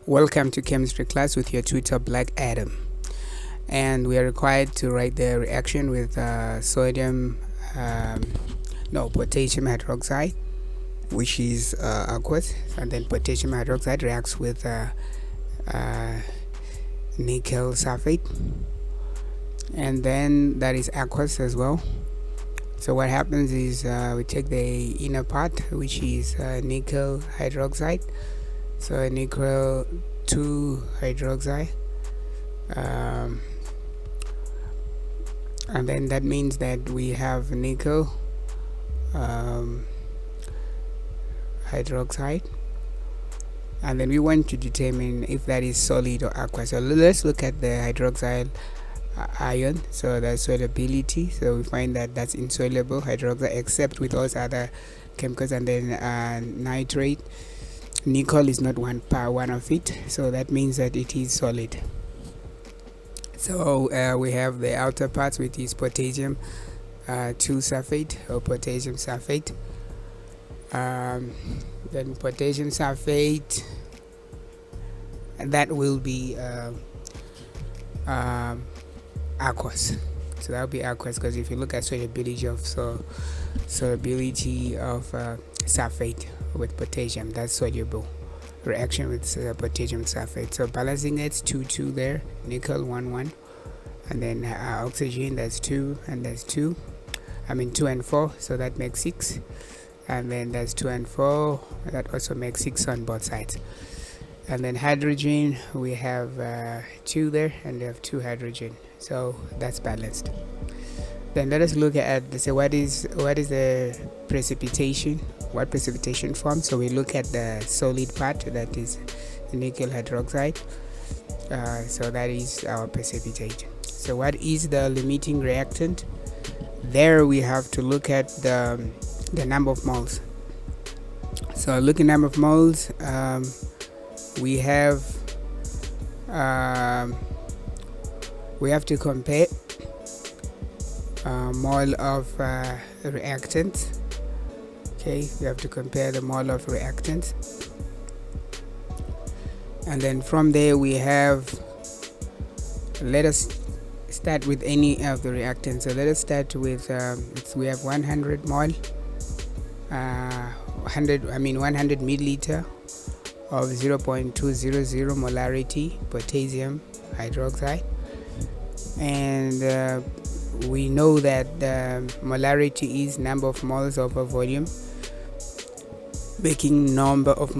Welcome to chemistry class with your tutor Black Adam, and we are required to write the reaction with potassium hydroxide, which is aqueous, and then potassium hydroxide reacts with nickel sulfate, and then that is aqueous as well. So what happens is we take the inner part, which is nickel hydroxide, so nickel 2 hydroxide, and then that means that we have nickel hydroxide, and then we want to determine if that is solid or aqueous. So let's look at the hydroxide ion, so the solubility. So we find that that's insoluble hydroxide except with all other chemicals, and then nitrate, nickel is not one of it, so that means that it is solid. So we have the outer parts, which is potassium 2 sulfate or potassium sulfate, then potassium sulfate, and that will be aqueous. So that will be aqueous, because if you look at solubility of sulfate with potassium, that's soluble reaction with potassium sulfate. So balancing it's 2 there, nickel 1 and then oxygen, that's 2 and that's 2, 2 and 4, so that makes 6, and then that's 2 and 4, that also makes 6 on both sides. And then hydrogen, we have 2 there, and we have 2 hydrogen, so that's balanced. Then let us look at what is the precipitation, what precipitation forms. So we look at the solid part, that is nickel hydroxide, so that is our precipitate. So what is the limiting reactant? There we have to look at the number of moles. So looking number of moles, we have to compare mole of reactants. Okay, we have to compare the mole of reactants, and then from there we have, let us start with any of the reactants. So let us start with we have 100 mole 100 milliliter of 0.200 molarity potassium hydroxide, and we know that the molarity is number of moles over volume, making a number of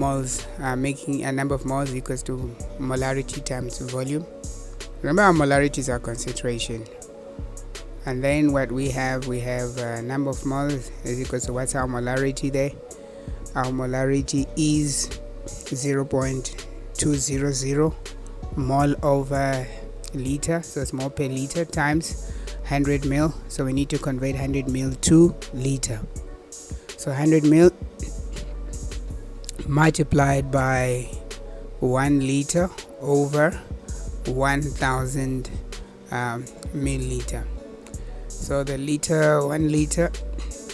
moles equals to molarity times volume. Remember, our molarities are concentration, and then what we have number of moles is equal to, what's our molarity there? Our molarity is 0.200 mole over liter, so it's mole per liter, times 100 mil. So we need to convert 100 mil to liter. So 100 mil multiplied by 1 liter over 1000 milliliter. So the liter, 1 liter,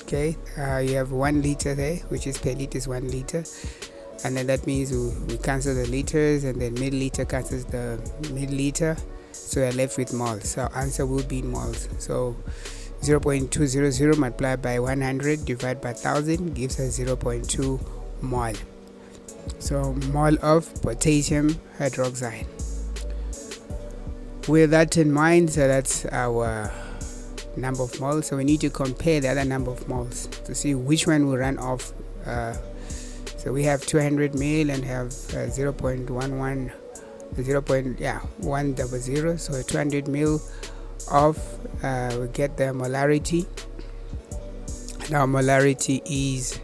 okay, you have 1 liter there, which is per liter is 1 liter, and then that means we cancel the liters, and then milliliter cancels the milliliter, so we're left with moles. So answer will be moles. So 0.200 multiplied by 100 divided by 1000 gives us 0.2 mole. So mole of potassium hydroxide. With that in mind, so that's our number of moles. So we need to compare the other number of moles to see which one will run off. So we have 200 mil and have 0.100, so 200 mil of we get the molarity. Now molarity is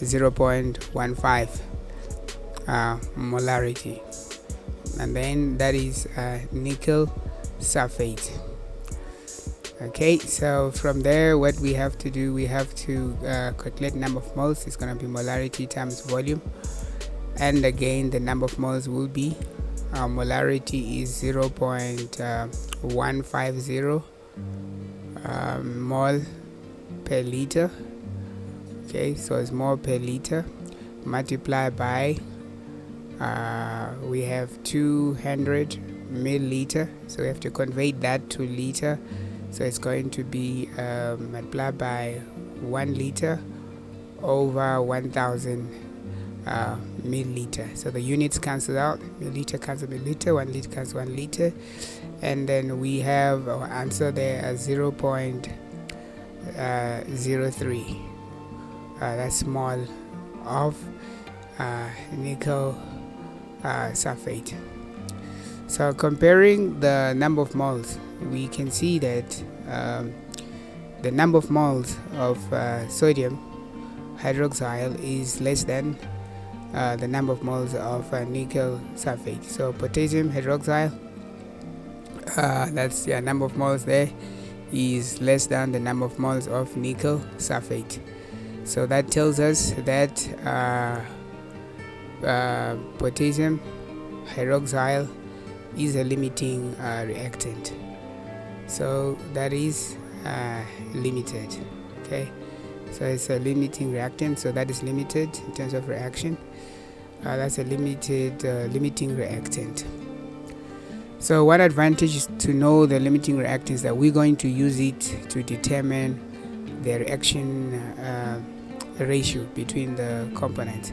0.15 molarity, and then that is nickel sulfate. Okay, so from there what we have to do, we have to calculate number of moles. It's going to be molarity times volume, and again the number of moles will be molarity is 0.150 mole per liter. Okay, so it's mole per liter multiplied by we have 200 milliliter, so we have to convert that to liter. So it's going to be multiplied by 1 liter over 1000 milliliter. So the units cancel out, milliliter cancel milliliter, 1 liter cancel 1 liter, and then we have our answer there as 0.03. That's mole of nickel sulfate. So comparing the number of moles, we can see that the number of moles of sodium hydroxide is less than the number of moles of nickel sulfate. So potassium hydroxide, that's the number of moles there, is less than the number of moles of nickel sulfate. So that tells us that potassium hydroxide is a limiting reactant. So that is limited. Okay, so it's a limiting reactant, so that is limited in terms of reaction. That's a limiting reactant. So one advantage is to know the limiting reactants, that we're going to use it to determine the reaction ratio between the components.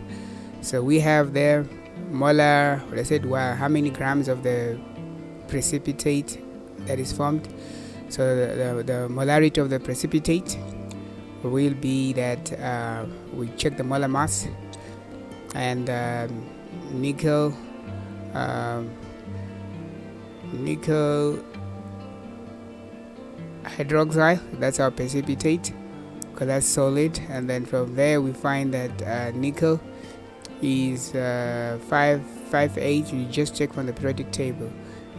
So we have there molar, I said, how many grams of the precipitate that is formed. So the molarity of the precipitate will be that we check the molar mass, and nickel hydroxide, that's our precipitate, because that's solid. And then from there we find that nickel is 558. You just check from the periodic table,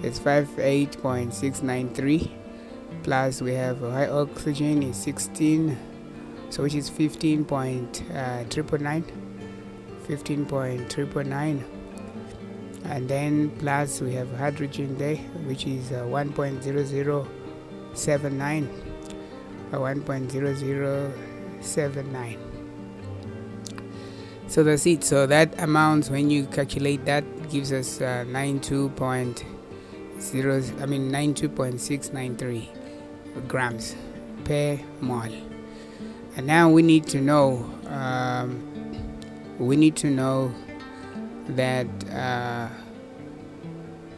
it's 58.693, plus we have high oxygen is 16, so which is 15.999, and then plus we have hydrogen there, which is 1.0079, 1.0079. So that's it. So that amounts, when you calculate that, gives us 92.693 grams per mole. And now we need to know that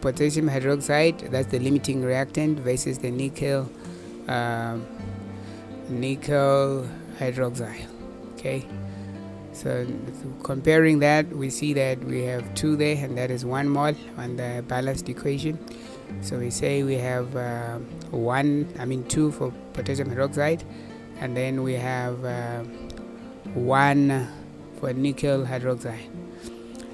potassium hydroxide, that's the limiting reactant, versus the nickel hydroxide. Okay, so comparing that, we see that we have 2 there, and that is 1 mole on the balanced equation. So we say we have 2 for potassium hydroxide, and then we have 1 for nickel hydroxide.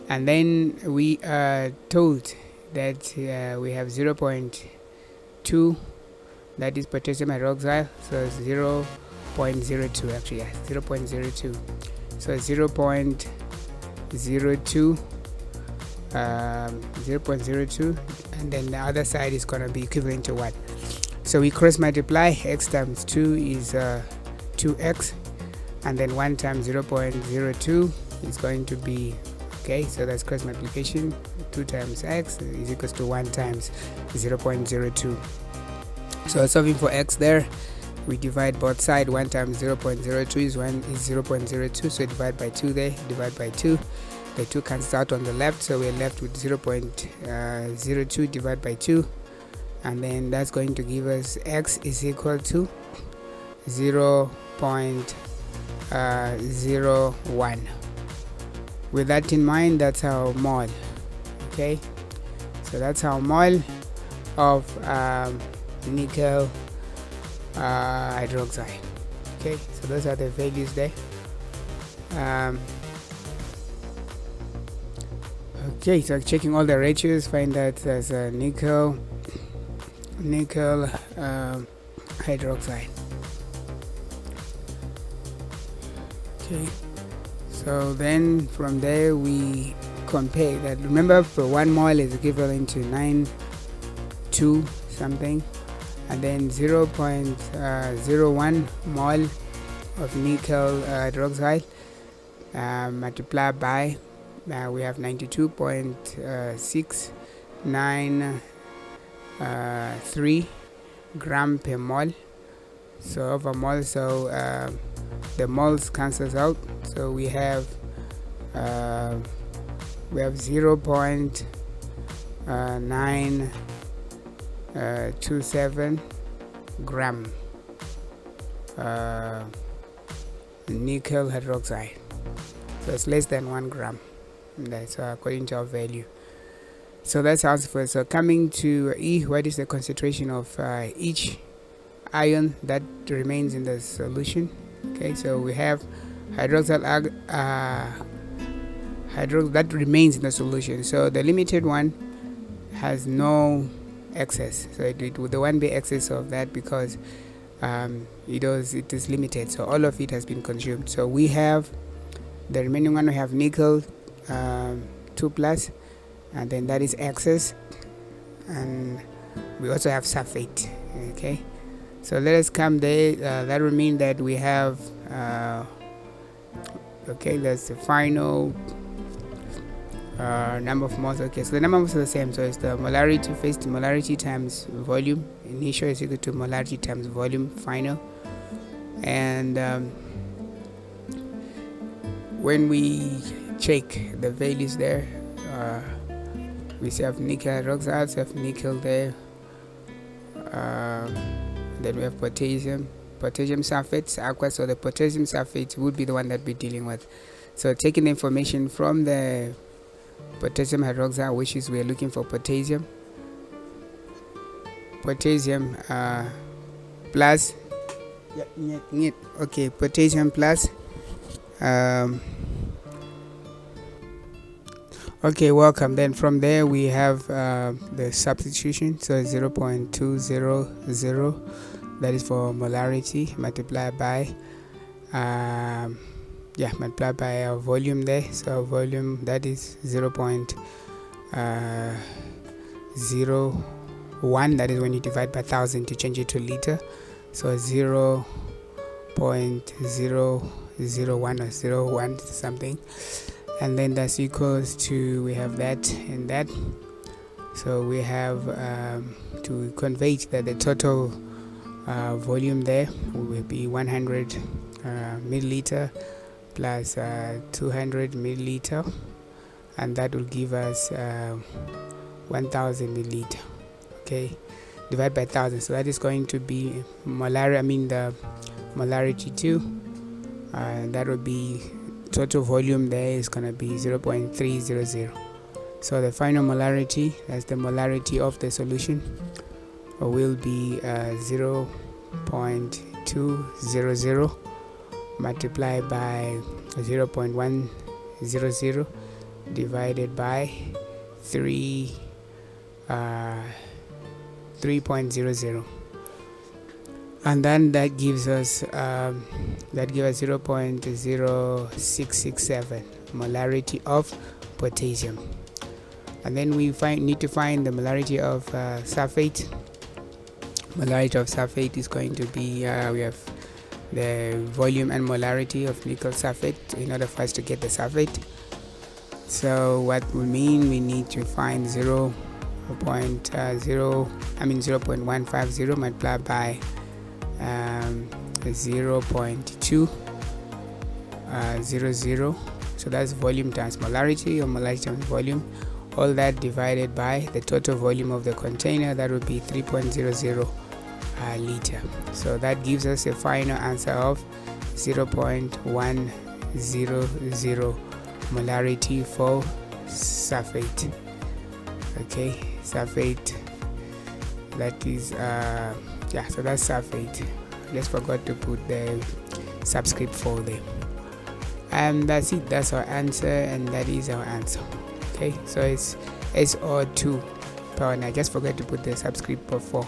And then we are told that we have 0.2, that is potassium hydroxide, so it's 0.02 actually, yes, 0.02. So 0.02, 0.02, and then the other side is going to be equivalent to 1. So we cross multiply, x times 2 is 2x, and then 1 times 0.02 is going to be, okay, so that's cross multiplication, 2 times x is equals to 1 times 0.02. So solving for x there, we divide both sides. 1 times 0.02 is 0.02, so divide by 2 there, divide by 2, the 2 cancels out on the left, so we're left with 0.02 divided by 2, and then that's going to give us x is equal to 0.01. With that in mind, that's our mole. Okay, so that's our mole of nickel hydroxide. Okay, so those are the values there. Okay, so checking all the ratios, find that there's a nickel hydroxide. Okay, so then from there we compare that. Remember, for 1 mole is equivalent to 9.2 something, and then 0.01 mole of nickel hydroxide multiplied by Now we have 92.693 gram per mole. So over mole, so the moles cancels out, so we have 0.927 gram nickel hydroxide. So it's less than 1 gram. That's according to our value. So that's our answer. So coming to E, what is the concentration of each ion that remains in the solution? Okay, so we have hydroxide that remains in the solution. So the limited one has no excess, so there won't be excess of that because it is limited, so all of it has been consumed. So we have the remaining one, we have nickel 2 plus, and then that is excess, and we also have sulfate. Okay, so let us come there. That will mean that we have okay, that's the final number of moles. Okay, so the number of moles are the same, so it's the molarity first, molarity times volume initial is equal to molarity times volume final. And when we check the values there, we have nickel hydroxide, we have nickel there, then we have potassium sulfate, aqua. So the potassium sulfate would be the one that we're dealing with. So taking the information from the potassium hydroxide, which is we're looking for potassium plus potassium plus okay, welcome. Then from there we have the substitution, so 0.200, that is for molarity, multiplied by multiplied by our volume there. So volume, that is 0.01, that is when you divide by 1,000 to change it to liter. So 0.001 or 01 something, and then that's equals to, we have that and that. So we have to convey that the total volume there will be 100 milliliter plus 200 milliliter, and that will give us 1000 milliliter. Okay, divide by 1000, so that is going to be the molarity 2, and that will be total volume there is going to be 0.300. So the final molarity, that's the molarity of the solution, will be 0.200 multiplied by 0.100 divided by 3.00, and then that gives us 0.0667 molarity of potassium. And then we need to find the molarity of sulfate. Molarity of sulfate is going to be we have the volume and molarity of nickel sulfate in order for us to get the sulfate. So what will mean we need to find 0.150 multiplied by 0.200. So that's volume times molarity, or molarity times volume, all that divided by the total volume of the container, that would be 3.00 liter. So that gives us a final answer of 0.100 molarity for sulfate. Okay, sulfate, that is so that's sulfate. Just forgot to put the subscript for them, and that's it. That's our answer, and that is our answer. Okay, so it's SO2 power. I just forgot to put the subscript for